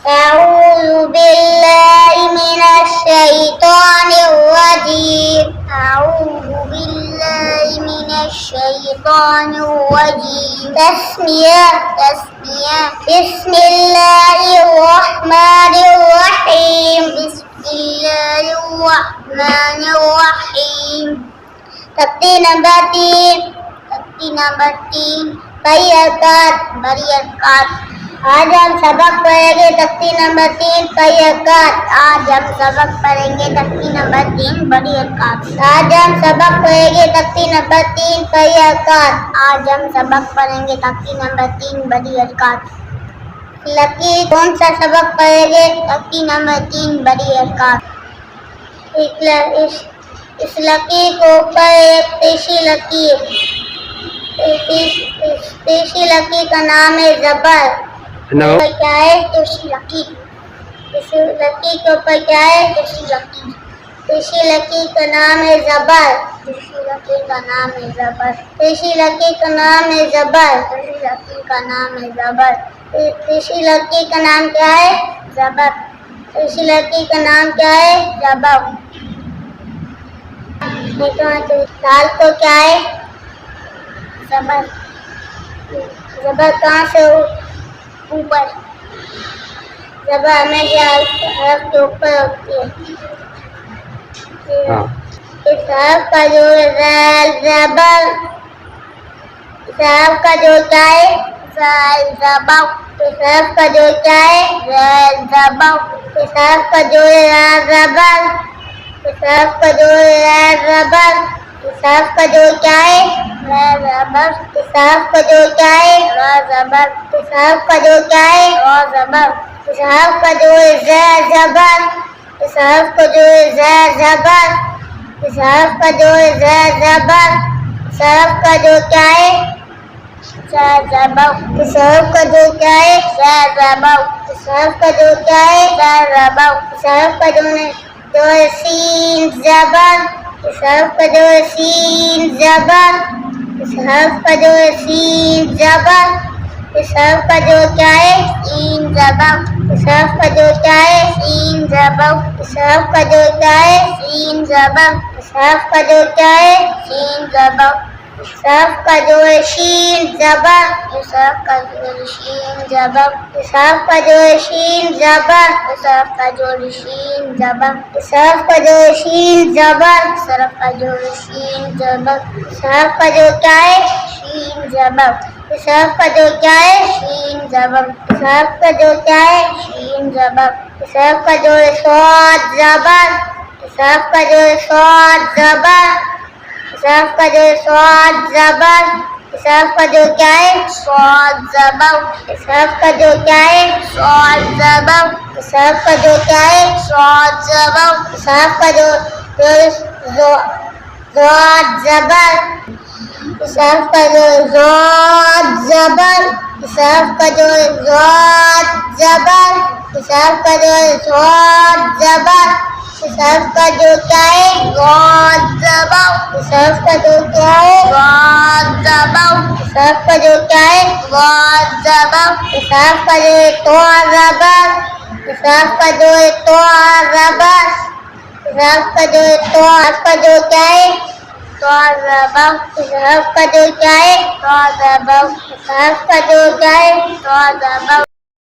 أعوذ بالله من الشيطان الرجيم. أعوذ بالله من الشيطان الرجيم. تسمية. بسم الله الرحمن الرحيم. بسم الله الرحمن الرحيم. تختی نمبر 3 بڑی حرکات. آج ہم سبق پڑھیں گے تختی نمبر 3 بڑی حرکات. آج ہم سبق پڑھیں گے تختی نمبر 3 بڑی حرکات. آج ہم سبق پڑھیں گے تختی نمبر 3 بڑی حرکات. آج ہم سبق پڑھیں گے تختی نمبر 3 بڑی حرکات. لکی کون سا سبق پڑھیں گے؟ تختی نمبر 3 بڑی حرکات. اس لکی کو اوپر ایک تیشی لکی ہے. تیشی لکی کا نام ہے زبر. کیا ہے؟ تیشی لکی. اس لکی کے اوپر کیا ہے؟ تیشی لکی. تیشی لکی کا نام ہے زبر. تیشی لکی کا نام ہے زبر. تیشی لکی کا نام ہے زبر. تیشی لکی کا نام ہے زبر. تیشی لکی کا نام کیا ہے؟ زبر. تیشی لکی کا نام کیا ہے؟ زبر. دال کو کیا ہے؟ زبر. زبر کہاں سے اوپر؟ زبر ہمیشہ حرف کے اوپر ہوتی ہے. اس حرف کا جو زبر، اس حرف کا جو کیا ہے؟ زبر. اس حرف کا جو کیا ہے؟ زبر. اس حرف کا جو زبر. اس حرف کا جو زبر. اس حرف کا جو کیا ہے؟ زبر. اس حرف کا جو کیا ہے؟ زبر. اس حرف کا جو کیا ہے؟ زبر. اس حرف کا جو زبر. اس حرف کا جو زبر. اس حرف کا جو زبر. اس حرف کا جو کیا ہے؟ زبر. اس حرف کا جو کیا ہے؟ زبر. اس حرف کا جو کیا ہے؟ زبر. اس حرف کا جو سین زبر. اس حرف کا جو سین زبر. اس حرف کا جو سین زبر. اس حرف کا جو کیا ہے؟ سین زبر. اس حرف کا جو کیا ہے؟ سین زبر. اس حرف کا جو کیا ہے؟ سین زبر. اس حرف کا جو کیا ہے؟ سین زبر. اس حرف کا جو شین زبر. اس حرف کا جو شین زبر. اس حرف کا جو شین زبر. اس حرف کا جو شین زبر. اس حرف کا جو شین زبر. اس حرف کا جو شین زبر. اس حرف کا جو کیا ہے؟ شین زبر. اس حرف کا جو کیا ہے؟ شین زبر. اس حرف کا جو کیا ہے؟ شین زبر. اس حرف کا جو صاد زبر. اس حرف کا جو صاد زبر. اس حرف کا جو صاد زبر. اس حرف کا جو کیا ہے؟ صاد زبر. اس حرف کا جو کیا ہے؟ صاد زبر. اس حرف کا جو کیا ہے؟ صاد زبر. اس حرف کا جو زاد زبر. اس حرف کا جو زاد زبر. اس حرف کا جو زاد زبر. اس حرف کا جو زاد زبر. اس حرف کا جو کیا ہے؟ زاد زبر. اس حرف کا جو کیا ہے؟ زاد زبر. اس حرف کا جو کیا ہے؟ زاد زبر. اس حرف کا جو تو زبر. اس حرف کا جو تو زبر. اس حرف کا جو تو حرف کا جو کیا ہے؟ تو زبر. اس حرف کا جو کیا ہے؟ تو زبر. اس حرف کا جو کیا ہے؟ تو زبر.